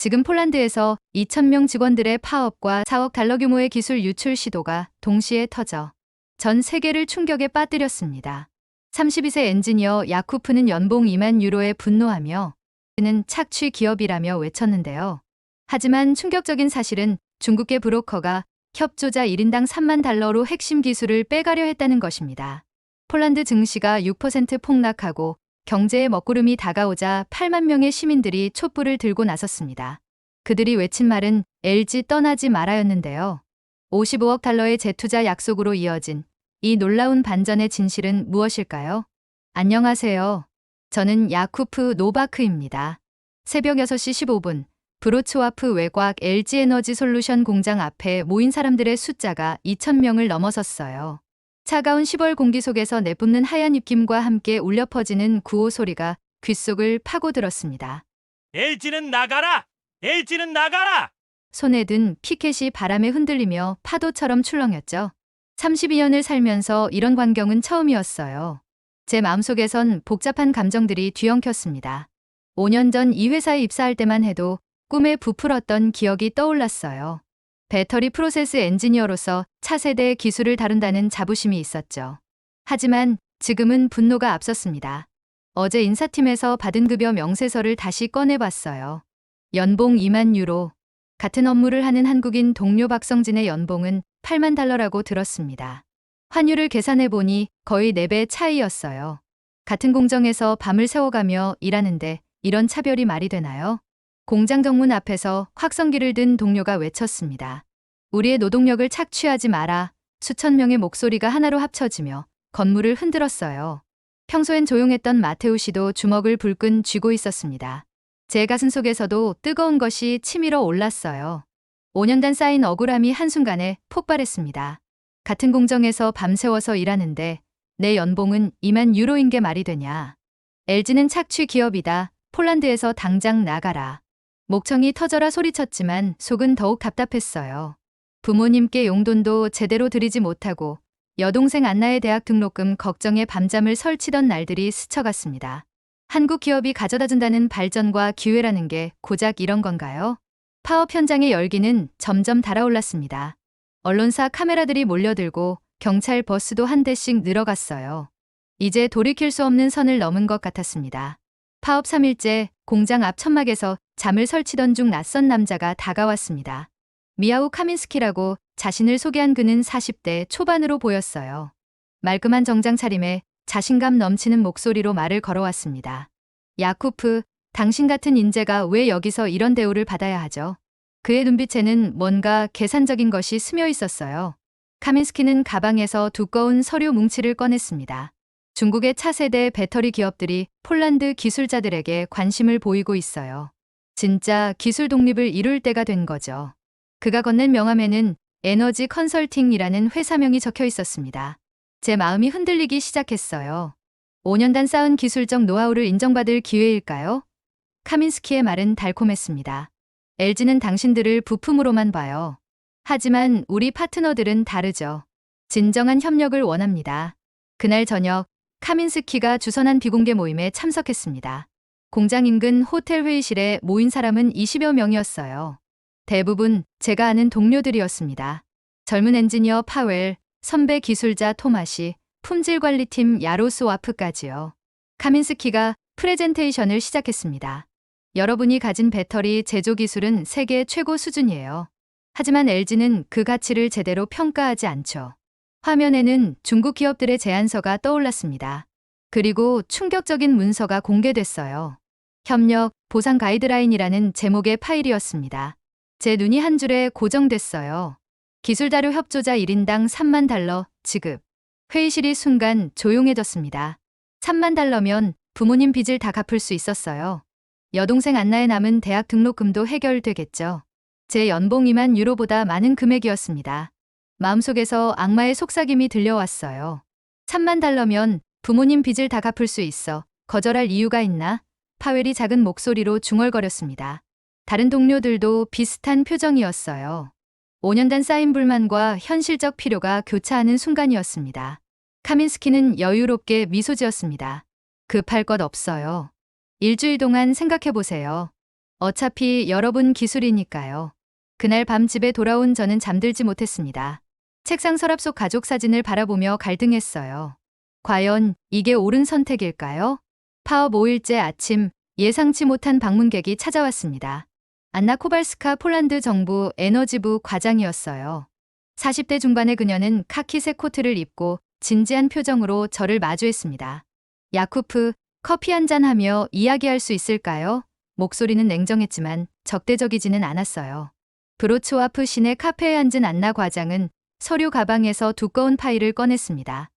지금 폴란드에서 2,000명 직원들의 파업과 4억 달러 규모의 기술 유출 시도가 동시에 터져 전 세계를 충격에 빠뜨렸습니다. 32세 엔지니어 야쿠프는 연봉 2만 유로에 분노하며 그는 착취 기업이라며 외쳤는데요. 하지만 충격적인 사실은 중국계 브로커가 협조자 1인당 3만 달러로 핵심 기술을 빼가려 했다는 것입니다. 폴란드 증시가 6% 폭락하고 경제의 먹구름이 다가오자 8만 명의 시민들이 촛불을 들고 나섰습니다. 그들이 외친 말은 LG 떠나지 마라였는데요. 55억 달러의 재투자 약속으로 이어진 이 놀라운 반전의 진실은 무엇일까요? 안녕하세요. 저는 야쿠프 노바크입니다. 새벽 6시 15분 브로츠와프 외곽 LG에너지솔루션 공장 앞에 모인 사람들의 숫자가 2,000명을 넘어섰어요. 차가운 10월 공기 속에서 내뿜는 하얀 입김과 함께 울려 퍼지는 구호 소리가 귓속을 파고들었습니다. LG는 나가라! LG는 나가라! 손에 든 피켓이 바람에 흔들리며 파도처럼 출렁였죠. 32년을 살면서 이런 광경은 처음이었어요. 제 마음속에선 복잡한 감정들이 뒤엉켰습니다. 5년 전 이 회사에 입사할 때만 해도 꿈에 부풀었던 기억이 떠올랐어요. 배터리 프로세스 엔지니어로서 차세대 기술을 다룬다는 자부심이 있었죠. 하지만 지금은 분노가 앞섰습니다. 어제 인사팀에서 받은 급여 명세서를 다시 꺼내봤어요. 연봉 2만 유로. 같은 업무를 하는 한국인 동료 박성진의 연봉은 8만 달러라고 들었습니다. 환율을 계산해보니 거의 4배 차이였어요. 같은 공정에서 밤을 새워가며 일하는데 이런 차별이 말이 되나요? 공장 정문 앞에서 확성기를 든 동료가 외쳤습니다. 우리의 노동력을 착취하지 마라. 수천 명의 목소리가 하나로 합쳐지며 건물을 흔들었어요. 평소엔 조용했던 마테우 씨도 주먹을 불끈 쥐고 있었습니다. 제 가슴 속에서도 뜨거운 것이 치밀어 올랐어요. 5년간 쌓인 억울함이 한순간에 폭발했습니다. 같은 공정에서 밤새워서 일하는데 내 연봉은 2만 유로인 게 말이 되냐. LG는 착취 기업이다. 폴란드에서 당장 나가라. 목청이 터져라 소리쳤지만 속은 더욱 답답했어요. 부모님께 용돈도 제대로 드리지 못하고 여동생 안나의 대학 등록금 걱정에 밤잠을 설치던 날들이 스쳐갔습니다. 한국 기업이 가져다준다는 발전과 기회라는 게 고작 이런 건가요? 파업 현장의 열기는 점점 달아올랐습니다. 언론사 카메라들이 몰려들고 경찰 버스도 한 대씩 늘어갔어요. 이제 돌이킬 수 없는 선을 넘은 것 같았습니다. 파업 3일째 공장 앞 천막에서 잠을 설치던 중 낯선 남자가 다가왔습니다. 미하우 카민스키라고 자신을 소개한 그는 40대 초반으로 보였어요. 말끔한 정장 차림에 자신감 넘치는 목소리로 말을 걸어왔습니다. 야쿠프, 당신 같은 인재가 왜 여기서 이런 대우를 받아야 하죠? 그의 눈빛에는 뭔가 계산적인 것이 스며 있었어요. 카민스키는 가방에서 두꺼운 서류 뭉치를 꺼냈습니다. 중국의 차세대 배터리 기업들이 폴란드 기술자들에게 관심을 보이고 있어요. 진짜 기술 독립을 이룰 때가 된 거죠. 그가 건넨 명함에는 에너지 컨설팅이라는 회사명이 적혀 있었습니다. 제 마음이 흔들리기 시작했어요. 5년간 쌓은 기술적 노하우를 인정받을 기회일까요? 카민스키의 말은 달콤했습니다. LG는 당신들을 부품으로만 봐요. 하지만 우리 파트너들은 다르죠. 진정한 협력을 원합니다. 그날 저녁 카민스키가 주선한 비공개 모임에 참석했습니다. 공장 인근 호텔 회의실에 모인 사람은 20여 명이었어요. 대부분 제가 아는 동료들이었습니다. 젊은 엔지니어 파웰, 선배 기술자 토마시, 품질관리팀 야로스와프까지요. 카민스키가 프레젠테이션을 시작했습니다. 여러분이 가진 배터리 제조 기술은 세계 최고 수준이에요. 하지만 LG는 그 가치를 제대로 평가하지 않죠. 화면에는 중국 기업들의 제안서가 떠올랐습니다. 그리고 충격적인 문서가 공개됐어요. 협력, 보상 가이드라인이라는 제목의 파일이었습니다. 제 눈이 한 줄에 고정됐어요. 기술자료 협조자 1인당 3만 달러 지급. 회의실이 순간 조용해졌습니다. 3만 달러면 부모님 빚을 다 갚을 수 있었어요. 여동생 안나의 남은 대학 등록금도 해결되겠죠. 제 연봉 2만 유로보다 많은 금액이었습니다. 마음속에서 악마의 속삭임이 들려왔어요. 3만 달러면 부모님 빚을 다 갚을 수 있어. 거절할 이유가 있나? 파웰이 작은 목소리로 중얼거렸습니다. 다른 동료들도 비슷한 표정이었어요. 5년간 쌓인 불만과 현실적 필요가 교차하는 순간이었습니다. 카민스키는 여유롭게 미소 지었습니다. 급할 것 없어요. 일주일 동안 생각해보세요. 어차피 여러분 기술이니까요. 그날 밤 집에 돌아온 저는 잠들지 못했습니다. 책상 서랍 속 가족 사진을 바라보며 갈등했어요. 과연 이게 옳은 선택일까요? 파업 5일째 아침, 예상치 못한 방문객이 찾아왔습니다. 안나 코발스카 폴란드 정부 에너지부 과장이었어요. 40대 중반의 그녀는 카키색 코트를 입고 진지한 표정으로 저를 마주했습니다. 야쿠프, 커피 한잔 하며 이야기할 수 있을까요? 목소리는 냉정했지만 적대적이지는 않았어요. 브로츠와프 시내 카페에 앉은 안나 과장은 서류 가방에서 두꺼운 파일을 꺼냈습니다.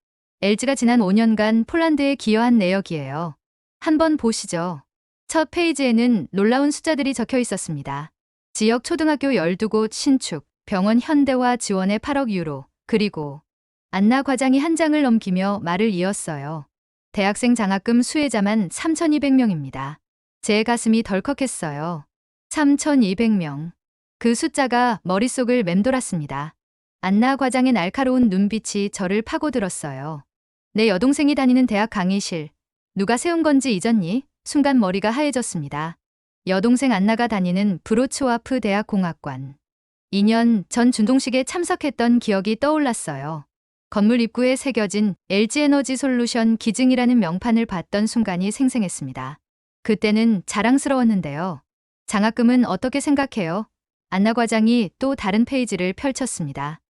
LG가 지난 5년간 폴란드에 기여한 내역이에요. 한번 보시죠. 첫 페이지에는 놀라운 숫자들이 적혀 있었습니다. 지역 초등학교 12곳 신축, 병원 현대화 지원에 8억 유로, 그리고 안나 과장이 한 장을 넘기며 말을 이었어요. 대학생 장학금 수혜자만 3,200명입니다. 제 가슴이 덜컥했어요. 3,200명. 그 숫자가 머릿속을 맴돌았습니다. 안나 과장의 날카로운 눈빛이 저를 파고들었어요. 내 여동생이 다니는 대학 강의실. 누가 세운 건지 잊었니? 순간 머리가 하얘졌습니다. 여동생 안나가 다니는 브로츠와프 대학공학관. 2년 전 준동식에 참석했던 기억이 떠올랐어요. 건물 입구에 새겨진 LG에너지 솔루션 기증이라는 명판을 봤던 순간이 생생했습니다. 그때는 자랑스러웠는데요. 장학금은 어떻게 생각해요? 안나 과장이 또 다른 페이지를 펼쳤습니다.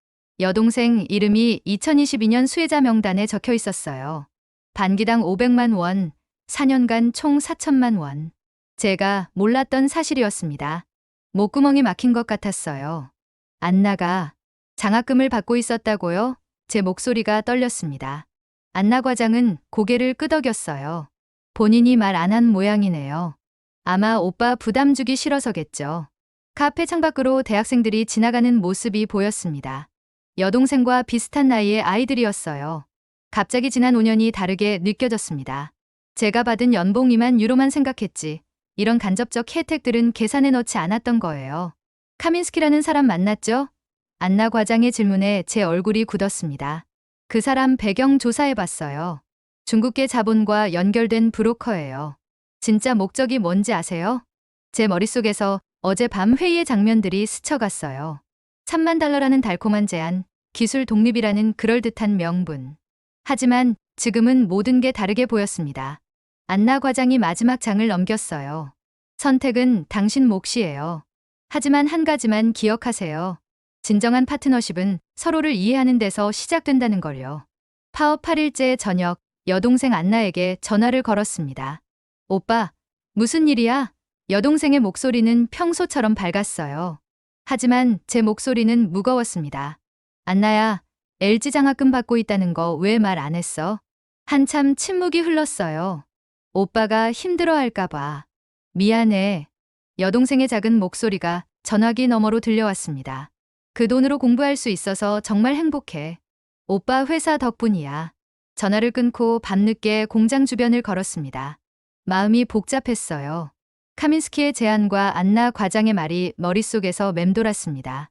여동생 이름이 2022년 수혜자 명단에 적혀 있었어요. 반기당 500만 원, 4년간 총 4천만 원. 제가 몰랐던 사실이었습니다. 목구멍이 막힌 것 같았어요. 안나가 장학금을 받고 있었다고요? 제 목소리가 떨렸습니다. 안나 과장은 고개를 끄덕였어요. 본인이 말 안 한 모양이네요. 아마 오빠 부담 주기 싫어서겠죠. 카페 창밖으로 대학생들이 지나가는 모습이 보였습니다. 여동생과 비슷한 나이의 아이들이었어요. 갑자기 지난 5년이 다르게 느껴졌습니다. 제가 받은 연봉 2만 유로만 생각했지. 이런 간접적 혜택들은 계산해 넣지 않았던 거예요. 카민스키라는 사람 만났죠? 안나 과장의 질문에 제 얼굴이 굳었습니다. 그 사람 배경 조사해봤어요. 중국계 자본과 연결된 브로커예요. 진짜 목적이 뭔지 아세요? 제 머릿속에서 어젯밤 회의의 장면들이 스쳐갔어요. 3만 달러라는 달콤한 제안, 기술 독립이라는 그럴듯한 명분. 하지만 지금은 모든 게 다르게 보였습니다. 안나 과장이 마지막 장을 넘겼어요. 선택은 당신 몫이에요. 하지만 한 가지만 기억하세요. 진정한 파트너십은 서로를 이해하는 데서 시작된다는 걸요. 파업 8일째 저녁, 여동생 안나에게 전화를 걸었습니다. 오빠, 무슨 일이야? 여동생의 목소리는 평소처럼 밝았어요. 하지만 제 목소리는 무거웠습니다. 안나야, LG 장학금 받고 있다는 거 왜 말 안 했어? 한참 침묵이 흘렀어요. 오빠가 힘들어할까 봐. 미안해. 여동생의 작은 목소리가 전화기 너머로 들려왔습니다. 그 돈으로 공부할 수 있어서 정말 행복해. 오빠 회사 덕분이야. 전화를 끊고 밤늦게 공장 주변을 걸었습니다. 마음이 복잡했어요. 카민스키의 제안과 안나 과장의 말이 머릿속에서 맴돌았습니다.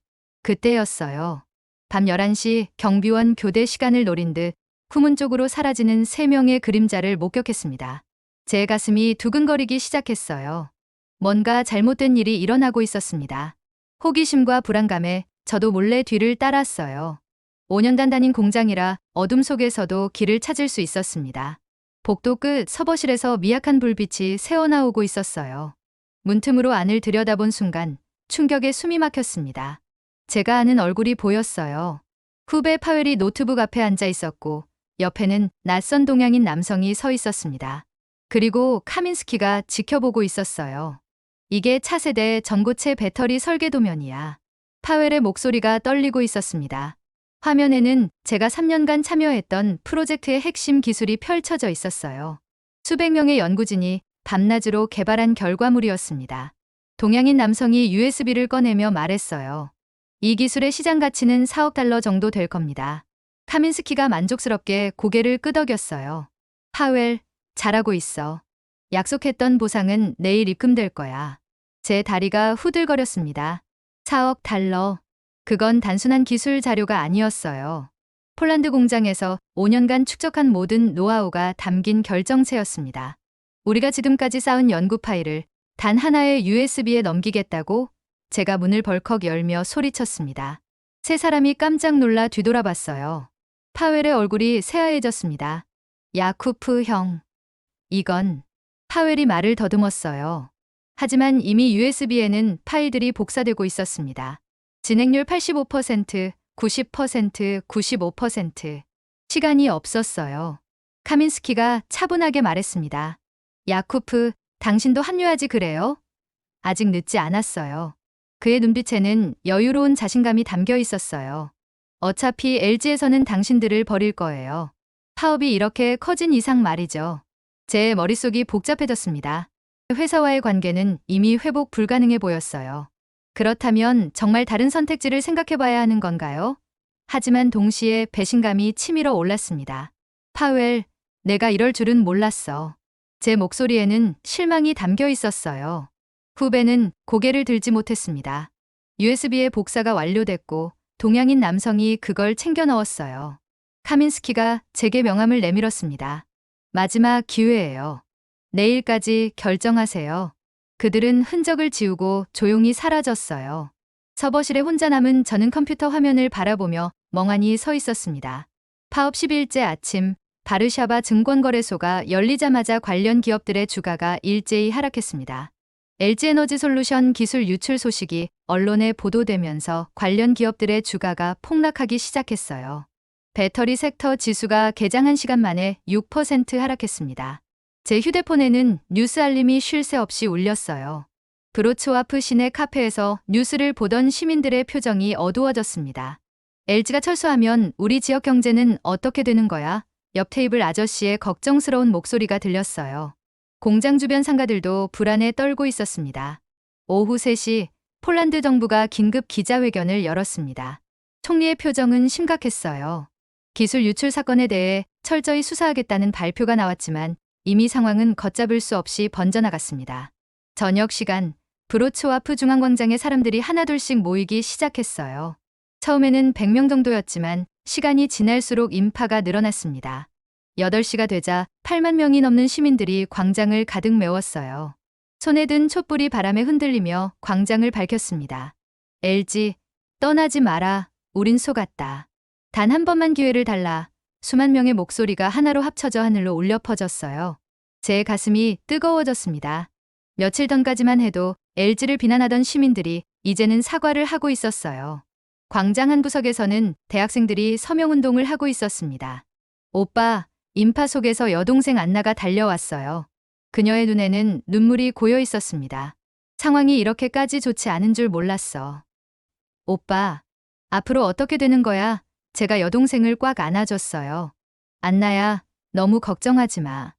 그때였어요. 밤 11시 경비원 교대 시간을 노린 듯 후문 쪽으로 사라지는 3명의 그림자를 목격했습니다. 제 가슴이 두근거리기 시작했어요. 뭔가 잘못된 일이 일어나고 있었습니다. 호기심과 불안감에 저도 몰래 뒤를 따랐어요. 5년간 다닌 공장이라 어둠 속에서도 길을 찾을 수 있었습니다. 복도 끝 서버실에서 미약한 불빛이 새어나오고 있었어요. 문틈으로 안을 들여다본 순간 충격에 숨이 막혔습니다. 제가 아는 얼굴이 보였어요. 후배 파웰이 노트북 앞에 앉아 있었고 옆에는 낯선 동양인 남성이 서 있었습니다. 그리고 카민스키가 지켜보고 있었어요. 이게 차세대 전고체 배터리 설계 도면이야. 파웰의 목소리가 떨리고 있었습니다. 화면에는 제가 3년간 참여했던 프로젝트의 핵심 기술이 펼쳐져 있었어요. 수백 명의 연구진이 밤낮으로 개발한 결과물이었습니다. 동양인 남성이 USB를 꺼내며 말했어요. 이 기술의 시장 가치는 4억 달러 정도 될 겁니다. 카민스키가 만족스럽게 고개를 끄덕였어요. 파웰, 잘하고 있어. 약속했던 보상은 내일 입금될 거야. 제 다리가 후들거렸습니다. 4억 달러. 그건 단순한 기술 자료가 아니었어요. 폴란드 공장에서 5년간 축적한 모든 노하우가 담긴 결정체였습니다. 우리가 지금까지 쌓은 연구 파일을 단 하나의 USB에 넘기겠다고 제가 문을 벌컥 열며 소리쳤습니다. 세 사람이 깜짝 놀라 뒤돌아봤어요. 파웰의 얼굴이 새하얘졌습니다. 야쿠프 형. 이건 파웰이 말을 더듬었어요. 하지만 이미 USB에는 파일들이 복사되고 있었습니다. 진행률 85%, 90%, 95%. 시간이 없었어요. 카민스키가 차분하게 말했습니다. 야쿠프, 당신도 합류하지 그래요? 아직 늦지 않았어요. 그의 눈빛에는 여유로운 자신감이 담겨 있었어요. 어차피 LG에서는 당신들을 버릴 거예요. 파업이 이렇게 커진 이상 말이죠. 제 머릿속이 복잡해졌습니다. 회사와의 관계는 이미 회복 불가능해 보였어요. 그렇다면 정말 다른 선택지를 생각해봐야 하는 건가요? 하지만 동시에 배신감이 치밀어 올랐습니다. 파웰, 내가 이럴 줄은 몰랐어. 제 목소리에는 실망이 담겨 있었어요. 후배는 고개를 들지 못했습니다. USB의 복사가 완료됐고 동양인 남성이 그걸 챙겨 넣었어요. 카민스키가 제게 명함을 내밀었습니다. 마지막 기회예요. 내일까지 결정하세요. 그들은 흔적을 지우고 조용히 사라졌어요. 서버실에 혼자 남은 저는 컴퓨터 화면을 바라보며 멍하니 서 있었습니다. 파업 10일째 아침, 바르샤바 증권거래소가 열리자마자 관련 기업들의 주가가 일제히 하락했습니다. LG에너지솔루션 기술 유출 소식이 언론에 보도되면서 관련 기업들의 주가가 폭락하기 시작했어요. 배터리 섹터 지수가 개장 1시간 만에 6% 하락했습니다. 제 휴대폰에는 뉴스 알림이 쉴 새 없이 울렸어요. 브로츠와프 시내 카페에서 뉴스를 보던 시민들의 표정이 어두워졌습니다. LG가 철수하면 우리 지역 경제는 어떻게 되는 거야? 옆 테이블 아저씨의 걱정스러운 목소리가 들렸어요. 공장 주변 상가들도 불안에 떨고 있었습니다. 오후 3시 폴란드 정부가 긴급 기자회견을 열었습니다. 총리의 표정은 심각했어요. 기술 유출 사건에 대해 철저히 수사하겠다는 발표가 나왔지만 이미 상황은 걷잡을 수 없이 번져나갔습니다. 저녁 시간, 브로츠와프 중앙광장에 사람들이 하나둘씩 모이기 시작했어요. 처음에는 100명 정도였지만 시간이 지날수록 인파가 늘어났습니다. 8시가 되자 8만 명이 넘는 시민들이 광장을 가득 메웠어요. 손에 든 촛불이 바람에 흔들리며 광장을 밝혔습니다. LG, 떠나지 마라. 우린 속았다. 단 한 번만 기회를 달라. 수만 명의 목소리가 하나로 합쳐져 하늘로 울려 퍼졌어요. 제 가슴이 뜨거워졌습니다. 며칠 전까지만 해도 LG를 비난하던 시민들이 이제는 사과를 하고 있었어요. 광장 한 구석에서는 대학생들이 서명운동을 하고 있었습니다. 오빠, 인파 속에서 여동생 안나가 달려왔어요. 그녀의 눈에는 눈물이 고여 있었습니다. 상황이 이렇게까지 좋지 않은 줄 몰랐어. 오빠, 앞으로 어떻게 되는 거야? 제가 여동생을 꽉 안아줬어요. 안나야, 너무 걱정하지 마.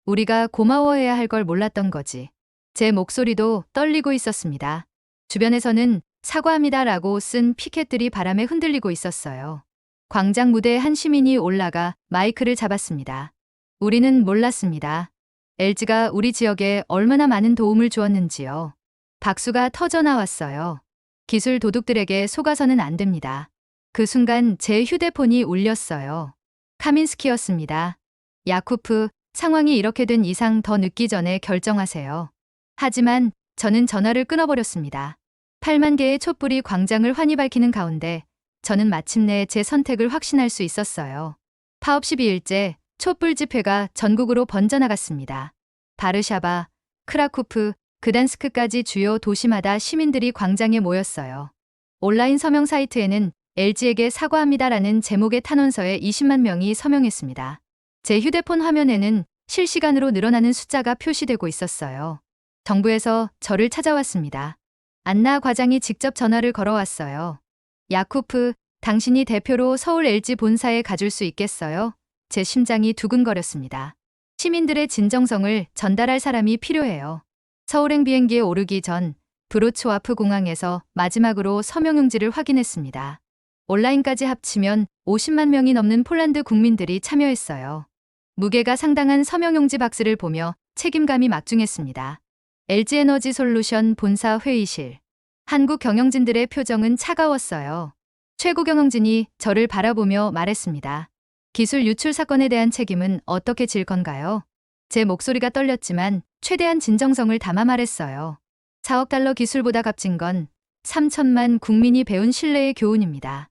우리가 고마워해야 할 걸 몰랐던 거지. 제 목소리도 떨리고 있었습니다. 주변에서는 사과합니다라고 쓴 피켓들이 바람에 흔들리고 있었어요. 광장 무대에 한 시민이 올라가 마이크를 잡았습니다. 우리는 몰랐습니다. LG가 우리 지역에 얼마나 많은 도움을 주었는지요. 박수가 터져 나왔어요. 기술 도둑들에게 속아서는 안 됩니다. 그 순간 제 휴대폰이 울렸어요. 카민스키였습니다. 야쿠프, 상황이 이렇게 된 이상 더 늦기 전에 결정하세요. 하지만 저는 전화를 끊어버렸습니다. 8만 개의 촛불이 광장을 환히 밝히는 가운데 저는 마침내 제 선택을 확신할 수 있었어요. 파업 12일째 촛불 집회가 전국으로 번져나갔습니다. 바르샤바, 크라쿠프, 그단스크까지 주요 도시마다 시민들이 광장에 모였어요. 온라인 서명 사이트에는 LG에게 사과합니다라는 제목의 탄원서에 20만 명이 서명했습니다. 제 휴대폰 화면에는 실시간으로 늘어나는 숫자가 표시되고 있었어요. 정부에서 저를 찾아왔습니다. 안나 과장이 직접 전화를 걸어왔어요. 야쿠프, 당신이 대표로 서울 LG 본사에 가줄 수 있겠어요? 제 심장이 두근거렸습니다. 시민들의 진정성을 전달할 사람이 필요해요. 서울행 비행기에 오르기 전 브로츠와프 공항에서 마지막으로 서명용지를 확인했습니다. 온라인까지 합치면 50만 명이 넘는 폴란드 국민들이 참여했어요. 무게가 상당한 서명용지 박스를 보며 책임감이 막중했습니다. LG에너지솔루션 본사 회의실. 한국 경영진들의 표정은 차가웠어요. 최고 경영진이 저를 바라보며 말했습니다. 기술 유출 사건에 대한 책임은 어떻게 질 건가요? 제 목소리가 떨렸지만 최대한 진정성을 담아 말했어요. 4억 달러 기술보다 값진 건 3천만 국민이 배운 신뢰의 교훈입니다.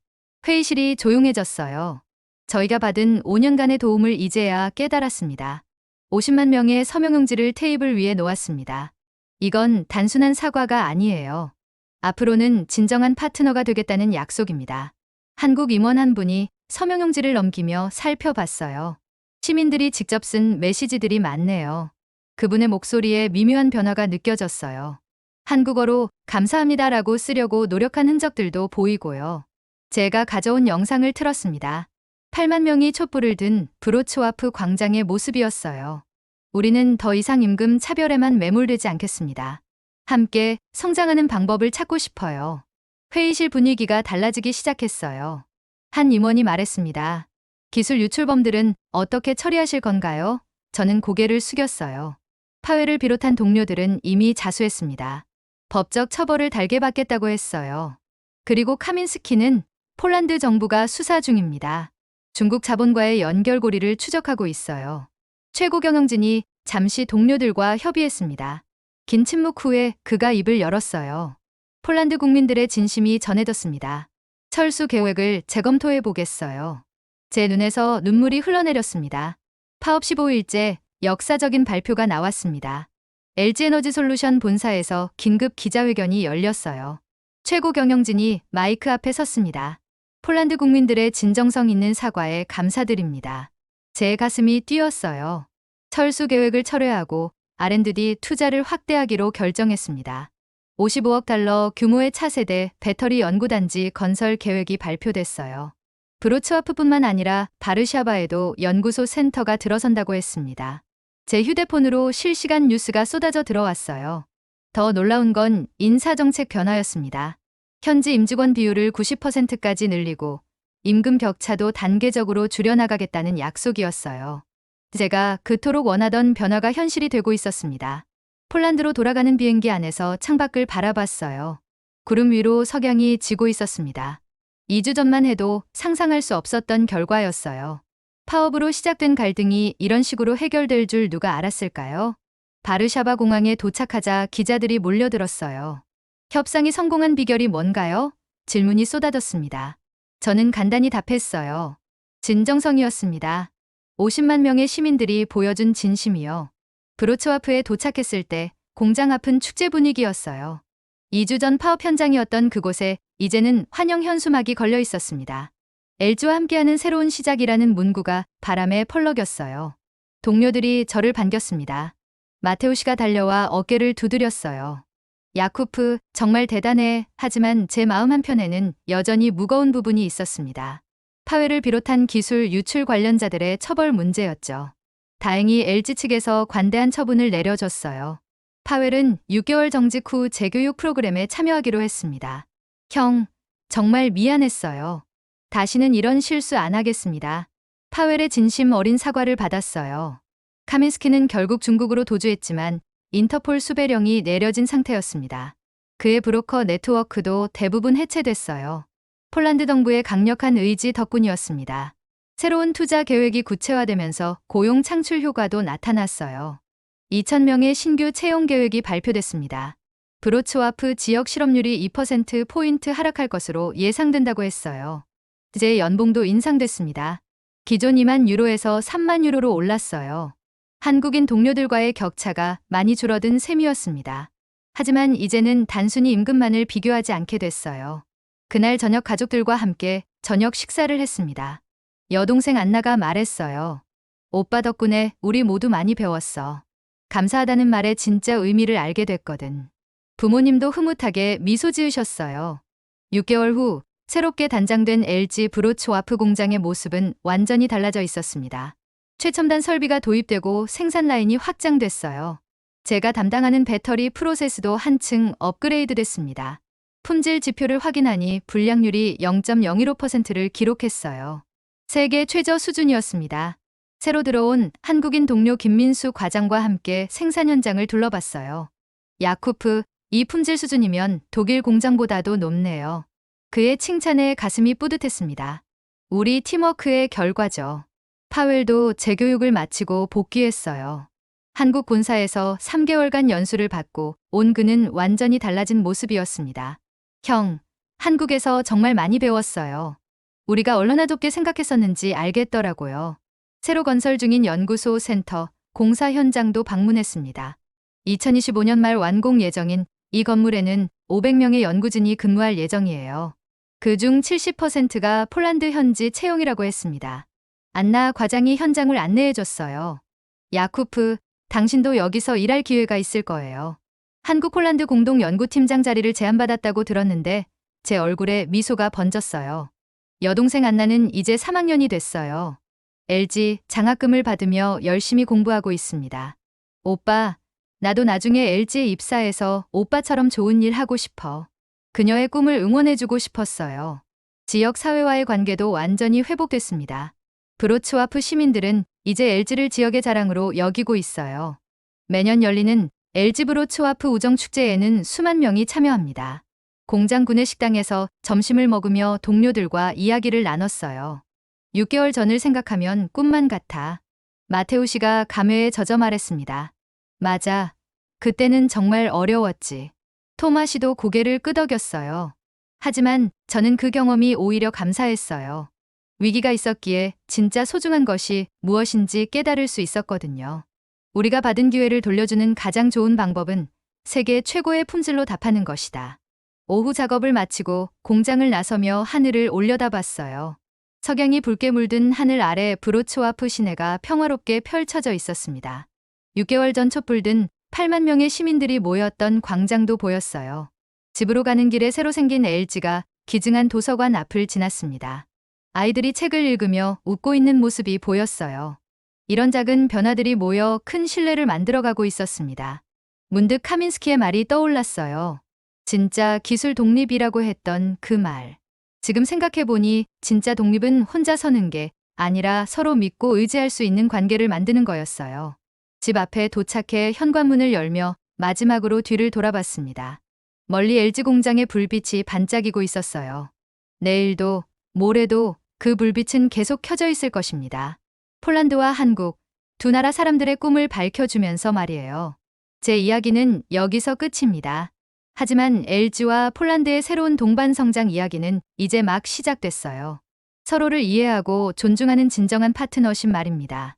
회의실이 조용해졌어요. 저희가 받은 5년간의 도움을 이제야 깨달았습니다. 50만 명의 서명용지를 테이블 위에 놓았습니다. 이건 단순한 사과가 아니에요. 앞으로는 진정한 파트너가 되겠다는 약속입니다. 한국 임원 한 분이 서명용지를 넘기며 살펴봤어요. 시민들이 직접 쓴 메시지들이 많네요. 그분의 목소리에 미묘한 변화가 느껴졌어요. 한국어로 감사합니다라고 쓰려고 노력한 흔적들도 보이고요. 제가 가져온 영상을 틀었습니다. 8만 명이 촛불을 든 브로츠와프 광장의 모습이었어요. 우리는 더 이상 임금 차별에만 매몰되지 않겠습니다. 함께 성장하는 방법을 찾고 싶어요. 회의실 분위기가 달라지기 시작했어요. 한 임원이 말했습니다. 기술 유출범들은 어떻게 처리하실 건가요? 저는 고개를 숙였어요. 파웰을 비롯한 동료들은 이미 자수했습니다. 법적 처벌을 달게 받겠다고 했어요. 그리고 카민스키는 폴란드 정부가 수사 중입니다. 중국 자본과의 연결고리를 추적하고 있어요. 최고 경영진이 잠시 동료들과 협의했습니다. 긴 침묵 후에 그가 입을 열었어요. 폴란드 국민들의 진심이 전해졌습니다. 철수 계획을 재검토해 보겠어요. 제 눈에서 눈물이 흘러내렸습니다. 파업 15일째 역사적인 발표가 나왔습니다. LG에너지솔루션 본사에서 긴급 기자회견이 열렸어요. 최고 경영진이 마이크 앞에 섰습니다. 폴란드 국민들의 진정성 있는 사과에 감사드립니다. 제 가슴이 뛰었어요. 철수 계획을 철회하고 R&D 투자를 확대하기로 결정했습니다. 55억 달러 규모의 차세대 배터리 연구단지 건설 계획이 발표됐어요. 브로츠와프뿐만 아니라 바르샤바에도 연구소 센터가 들어선다고 했습니다. 제 휴대폰으로 실시간 뉴스가 쏟아져 들어왔어요. 더 놀라운 건 인사정책 변화였습니다. 현지 임직원 비율을 90%까지 늘리고 임금 격차도 단계적으로 줄여나가겠다는 약속이었어요. 제가 그토록 원하던 변화가 현실이 되고 있었습니다. 폴란드로 돌아가는 비행기 안에서 창밖을 바라봤어요. 구름 위로 석양이 지고 있었습니다. 2주 전만 해도 상상할 수 없었던 결과였어요. 파업으로 시작된 갈등이 이런 식으로 해결될 줄 누가 알았을까요? 바르샤바 공항에 도착하자 기자들이 몰려들었어요. 협상이 성공한 비결이 뭔가요? 질문이 쏟아졌습니다. 저는 간단히 답했어요. 진정성이었습니다. 50만 명의 시민들이 보여준 진심이요. 브로츠와프에 도착했을 때 공장 앞은 축제 분위기였어요. 2주 전 파업 현장이었던 그곳에 이제는 환영 현수막이 걸려 있었습니다. LG와 함께하는 새로운 시작이라는 문구가 바람에 펄럭였어요. 동료들이 저를 반겼습니다. 마테우시가 달려와 어깨를 두드렸어요. 야쿠프, 정말 대단해. 하지만 제 마음 한편에는 여전히 무거운 부분이 있었습니다. 파웰을 비롯한 기술 유출 관련자들의 처벌 문제였죠. 다행히 LG 측에서 관대한 처분을 내려줬어요. 파웰은 6개월 정직 후 재교육 프로그램에 참여하기로 했습니다. 형, 정말 미안했어요. 다시는 이런 실수 안 하겠습니다. 파웰의 진심 어린 사과를 받았어요. 카민스키는 결국 중국으로 도주했지만 인터폴 수배령이 내려진 상태였습니다. 그의 브로커 네트워크도 대부분 해체됐어요. 폴란드 정부의 강력한 의지 덕분이었습니다. 새로운 투자 계획이 구체화되면서 고용 창출 효과도 나타났어요. 2,000명의 신규 채용 계획이 발표됐습니다. 브로츠와프 지역 실업률이 2%포인트 하락할 것으로 예상된다고 했어요. 제 연봉도 인상됐습니다. 기존 2만 유로에서 3만 유로로 올랐어요. 한국인 동료들과의 격차가 많이 줄어든 셈이었습니다. 하지만 이제는 단순히 임금만을 비교하지 않게 됐어요. 그날 저녁 가족들과 함께 저녁 식사를 했습니다. 여동생 안나가 말했어요. 오빠 덕분에 우리 모두 많이 배웠어. 감사하다는 말의 진짜 의미를 알게 됐거든. 부모님도 흐뭇하게 미소 지으셨어요. 6개월 후 새롭게 단장된 LG 브로츠와프 공장의 모습은 완전히 달라져 있었습니다. 최첨단 설비가 도입되고 생산 라인이 확장됐어요. 제가 담당하는 배터리 프로세스도 한층 업그레이드 됐습니다. 품질 지표를 확인하니 불량률이 0.015%를 기록했어요. 세계 최저 수준이었습니다. 새로 들어온 한국인 동료 김민수 과장과 함께 생산 현장을 둘러봤어요. 야쿠프, 이 품질 수준이면 독일 공장보다도 높네요. 그의 칭찬에 가슴이 뿌듯했습니다. 우리 팀워크의 결과죠. 파웰도 재교육을 마치고 복귀했어요. 한국 본사에서 3개월간 연수를 받고 온 그는 완전히 달라진 모습이었습니다. 형, 한국에서 정말 많이 배웠어요. 우리가 얼마나 좁게 생각했었는지 알겠더라고요. 새로 건설 중인 연구소 센터, 공사 현장도 방문했습니다. 2025년 말 완공 예정인 이 건물에는 500명의 연구진이 근무할 예정이에요. 그중 70%가 폴란드 현지 채용이라고 했습니다. 안나 과장이 현장을 안내해줬어요. 야쿠프, 당신도 여기서 일할 기회가 있을 거예요. 한국-폴란드 공동연구팀장 자리를 제안받았다고 들었는데 제 얼굴에 미소가 번졌어요. 여동생 안나는 이제 3학년이 됐어요. LG 장학금을 받으며 열심히 공부하고 있습니다. 오빠, 나도 나중에 LG에 입사해서 오빠처럼 좋은 일 하고 싶어. 그녀의 꿈을 응원해주고 싶었어요. 지역 사회와의 관계도 완전히 회복됐습니다. 브로츠와프 시민들은 이제 LG를 지역의 자랑으로 여기고 있어요. 매년 열리는 LG 브로츠와프 우정축제에는 수만 명이 참여합니다. 공장 구내 식당에서 점심을 먹으며 동료들과 이야기를 나눴어요. 6개월 전을 생각하면 꿈만 같아. 마테우 씨가 감회에 젖어 말했습니다. 맞아. 그때는 정말 어려웠지. 토마 씨도 고개를 끄덕였어요. 하지만 저는 그 경험이 오히려 감사했어요. 위기가 있었기에 진짜 소중한 것이 무엇인지 깨달을 수 있었거든요. 우리가 받은 기회를 돌려주는 가장 좋은 방법은 세계 최고의 품질로 답하는 것이다. 오후 작업을 마치고 공장을 나서며 하늘을 올려다봤어요. 석양이 붉게 물든 하늘 아래 브로츠와프 시내가 평화롭게 펼쳐져 있었습니다. 6개월 전 촛불 든 8만 명의 시민들이 모였던 광장도 보였어요. 집으로 가는 길에 새로 생긴 LG가 기증한 도서관 앞을 지났습니다. 아이들이 책을 읽으며 웃고 있는 모습이 보였어요. 이런 작은 변화들이 모여 큰 신뢰를 만들어가고 있었습니다. 문득 카민스키의 말이 떠올랐어요. 진짜 기술 독립이라고 했던 그 말. 지금 생각해보니 진짜 독립은 혼자 서는 게 아니라 서로 믿고 의지할 수 있는 관계를 만드는 거였어요. 집 앞에 도착해 현관문을 열며 마지막으로 뒤를 돌아봤습니다. 멀리 LG 공장의 불빛이 반짝이고 있었어요. 내일도, 모레도 그 불빛은 계속 켜져 있을 것입니다. 폴란드와 한국, 두 나라 사람들의 꿈을 밝혀주면서 말이에요. 제 이야기는 여기서 끝입니다. 하지만 LG와 폴란드의 새로운 동반 성장 이야기는 이제 막 시작됐어요. 서로를 이해하고 존중하는 진정한 파트너십 말입니다.